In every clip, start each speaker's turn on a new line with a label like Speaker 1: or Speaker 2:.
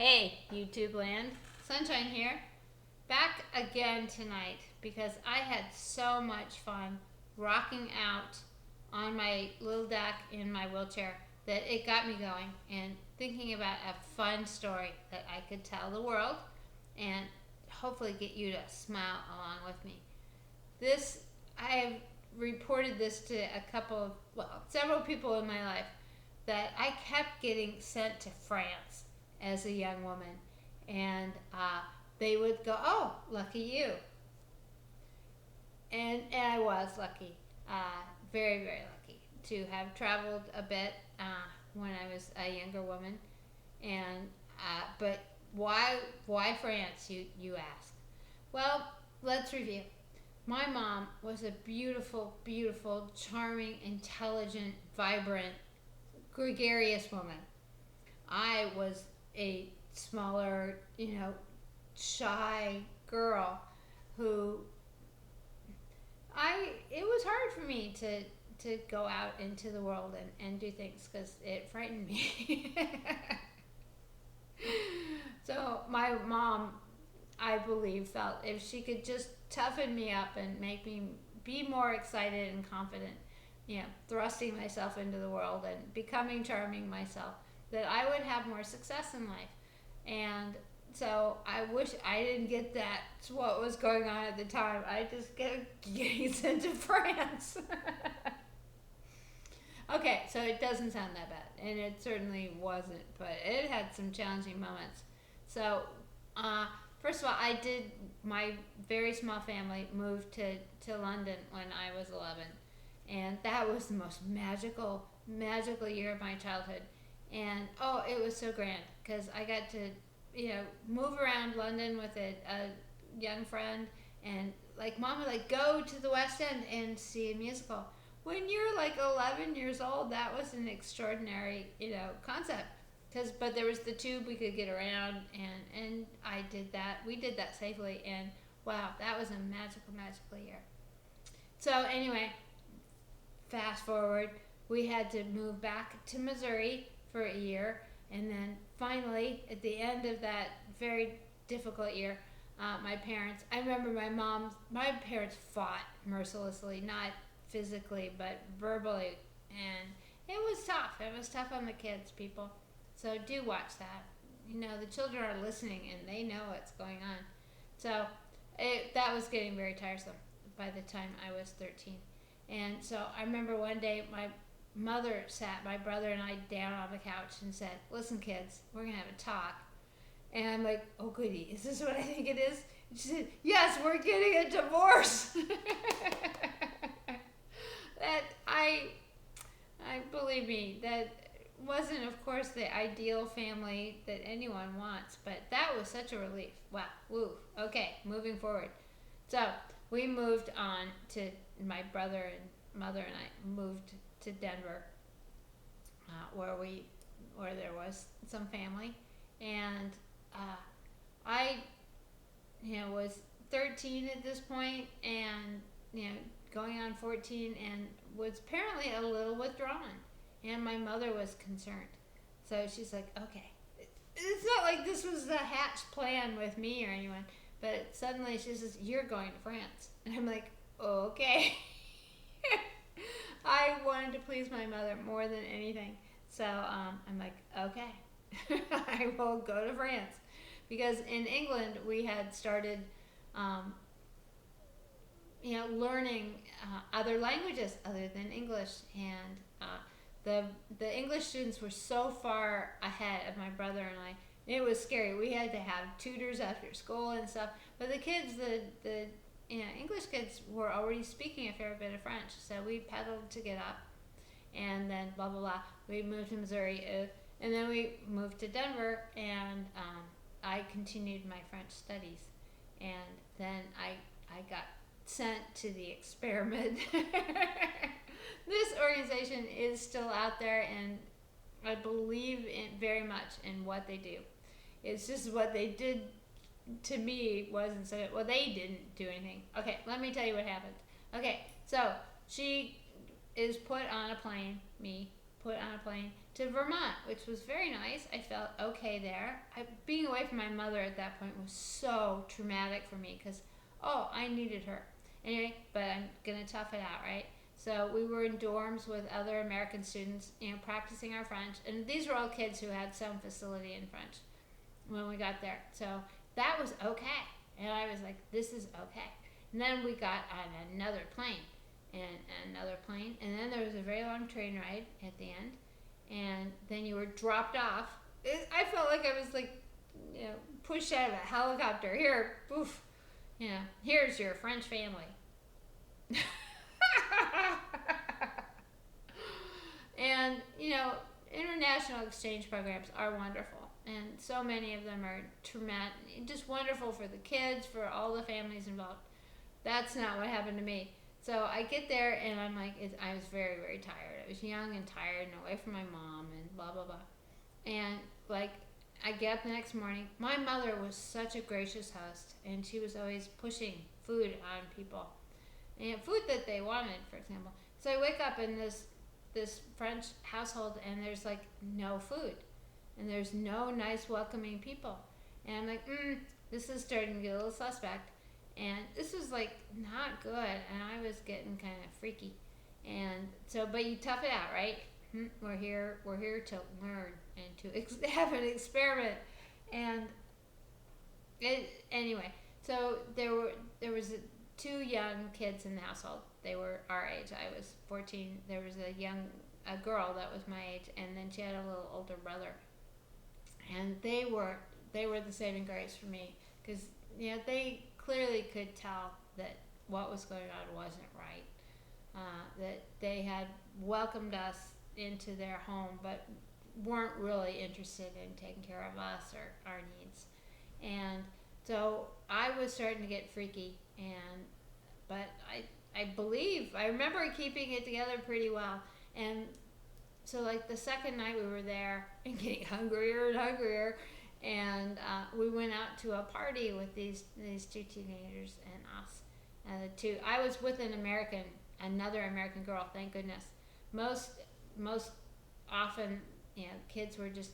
Speaker 1: Hey, YouTube land. Sunshine here. Back again tonight because I had so much fun rocking out on my little deck in my wheelchair that it got me going and thinking about a fun story that I could tell the world and hopefully get you to smile along with me. I have reported this to several people in my life that I kept getting sent to France as a young woman, and they would go, "Oh, lucky you," and I was lucky, very very lucky to have traveled a bit when I was a younger woman, and but why France? You ask. Well, let's review. My mom was a beautiful, beautiful, charming, intelligent, vibrant, gregarious woman. I was a smaller, shy girl who it was hard for me to go out into the world and do things because it frightened me. So my mom, I believe, felt if she could just toughen me up and make me be more excited and confident, thrusting myself into the world and becoming charming myself, that I would have more success in life. And so I wish I didn't get that's what was going on at the time. I just getting sent to France. Okay, so it doesn't sound that bad, and it certainly wasn't, but it had some challenging moments. So, first of all, my very small family moved to London when I was 11, and that was the most magical year of my childhood. And oh, it was so grand because I got to, move around London with a young friend, and like mom would like go to the West End and see a musical. When you're like 11 years old, that was an extraordinary, concept. But there was the tube we could get around, and I did that. We did that safely, and wow, that was a magical year. So anyway, fast forward, we had to move back to Missouri for a year, and then finally, at the end of that very difficult year, I remember my parents fought mercilessly, not physically, but verbally, and it was tough. It was tough on the kids, people. So do watch that. The children are listening, and they know what's going on. So that was getting very tiresome by the time I was 13. And so I remember one day my mother sat my brother and I down on the couch and said, "Listen, kids, we're going to have a talk." And I'm like, "Oh, goody, is this what I think it is?" And she said, "Yes, we're getting a divorce." That I believe me, that wasn't, of course, the ideal family that anyone wants, but that was such a relief. Wow, woo. Okay, moving forward. So we moved on to my brother and mother and I moved to Denver, where there was some family, and I, was 13 at this point, and going on 14, and was apparently a little withdrawn, and my mother was concerned. So she's like, "Okay, it's not like this was a hatched plan with me or anyone." But suddenly she says, "You're going to France." And I'm like, "Okay." I wanted to please my mother more than anything. So I'm like, "Okay, I will go to France." Because in England, we had started, um, learning other languages other than English. And the English students were so far ahead of my brother and I. It was scary. We had to have tutors after school and stuff. But the kids, the English kids were already speaking a fair bit of French. So we pedaled to get up, and then blah blah blah. We moved to Missouri, and then we moved to Denver, and I continued my French studies, and then I got sent to the experiment. This organization is still out there, and I believe in very much in what they do. It's just what they did to me wasn't so good. Well, they didn't do anything. Okay, let me tell you what happened. Okay, so she is put on a plane, me, put on a plane to Vermont, which was very nice. I felt okay there. Being away from my mother at that point was so traumatic for me because, oh, I needed her. Anyway, but I'm going to tough it out, right? So we were in dorms with other American students, practicing our French. And these were all kids who had some facility in French when we got there. So that was okay. And I was like, this is okay. And then we got on another plane and another plane. And then there was a very long train ride at the end. And then you were dropped off. I felt like I was like, pushed out of a helicopter. Here, poof, here's your French family. And, international exchange programs are wonderful. And so many of them are traumatic, just wonderful for the kids, for all the families involved. That's not what happened to me. So I get there and I'm like, I was very, very tired. I was young and tired and away from my mom and blah, blah, blah. And like, I get up the next morning. My mother was such a gracious host, and she was always pushing food on people. And food that they wanted, for example. So I wake up in this French household and there's like no food. And there's no nice welcoming people. And I'm like, this is starting to get a little suspect. And this was like not good, and I was getting kind of freaky. And so, but you tough it out, right? We're here to learn and to have an experiment. And anyway, so there was two young kids in the household. They were our age. I was 14. There was a girl that was my age, and then she had a little older brother. And they were the saving grace for me, because they clearly could tell that what was going on wasn't right. That they had welcomed us into their home, but weren't really interested in taking care of us or our needs. And so I was starting to get freaky, but I remember keeping it together pretty well. And so like the second night we were there and getting hungrier and hungrier, and we went out to a party with these two teenagers and us. I was with another American girl, thank goodness. Most often, kids were just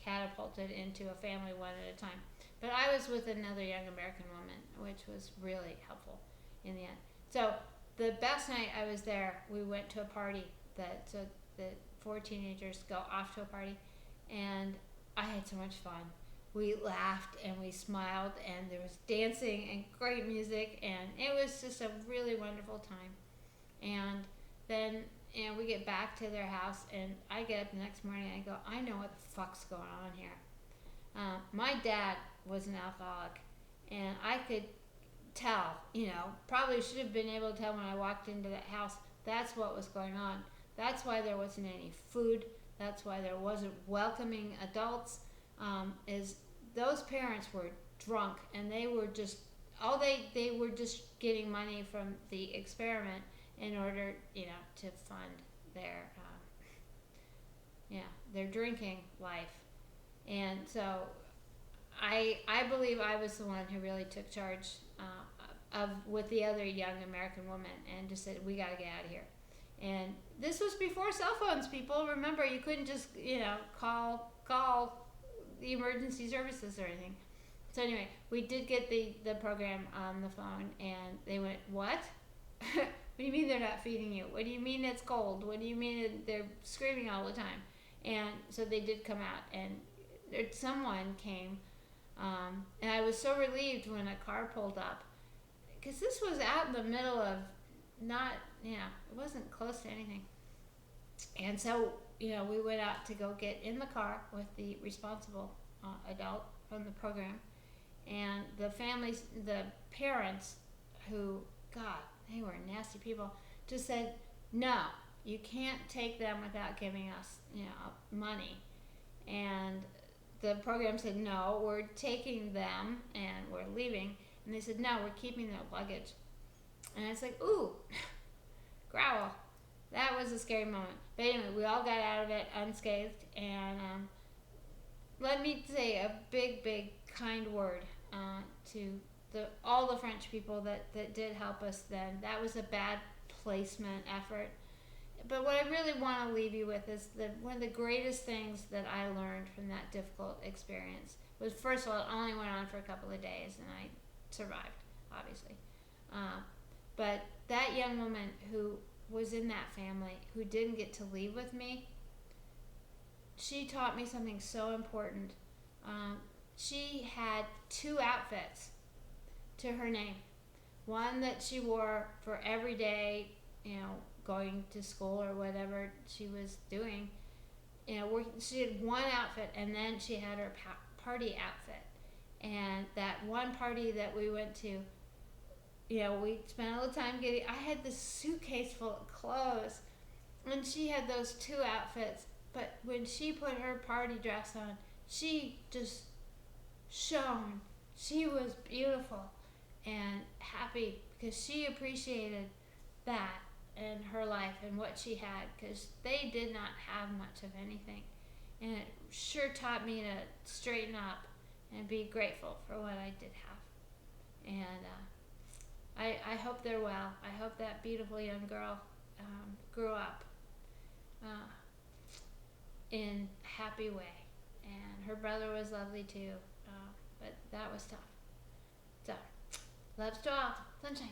Speaker 1: catapulted into a family one at a time. But I was with another young American woman, which was really helpful in the end. So the best night I was there, we went to a party so the 4 teenagers go off to a party, and I had so much fun. We laughed and we smiled, and there was dancing and great music, and it was just a really wonderful time. And then we get back to their house, and I get up the next morning and I go, I know what the fuck's going on here. My dad was an alcoholic, and I could tell, probably should have been able to tell when I walked into that house. That's what was going on. That's why there wasn't any food. That's why there wasn't welcoming adults. Is those parents were drunk, and they were just they were just getting money from the experiment in order to fund their drinking life. And so I believe I was the one who really took charge with the other young American woman, and just said, we got to get out of here. And this was before cell phones, people. Remember, you couldn't just call the emergency services or anything. So anyway, we did get the program on the phone, and they went, what? What do you mean they're not feeding you? What do you mean it's cold? What do you mean they're screaming all the time? And so they did come out, and someone came, and I was so relieved when a car pulled up, because this was out in the middle of it wasn't close to anything. And so, we went out to go get in the car with the responsible adult from the program, and the parents, who, God, they were nasty people, just said, no, you can't take them without giving us, money. And the program said, no, we're taking them and we're leaving. And they said, no, we're keeping their luggage. And it's like, ooh, growl. That was a scary moment. But anyway, we all got out of it unscathed. And let me say a big, big kind word to all the French people that did help us then. That was a bad placement effort. But what I really want to leave you with is that one of the greatest things that I learned from that difficult experience was, first of all, it only went on for a couple of days, and I survived, obviously. Uh, but that young woman who was in that family, who didn't get to leave with me, she taught me something so important. She had two outfits to her name. One that she wore for every day, going to school or whatever she was doing. She had one outfit, and then she had her party outfit. And that one party that we went to, we spent a little time getting. I had this suitcase full of clothes, and she had those two outfits. But when she put her party dress on, she just shone. She was beautiful and happy because she appreciated that in her life and what she had, because they did not have much of anything. And it sure taught me to straighten up and be grateful for what I did have. And I hope they're well. I hope that beautiful young girl grew up in a happy way. And her brother was lovely too, but that was tough. So, loves to all. Sunshine.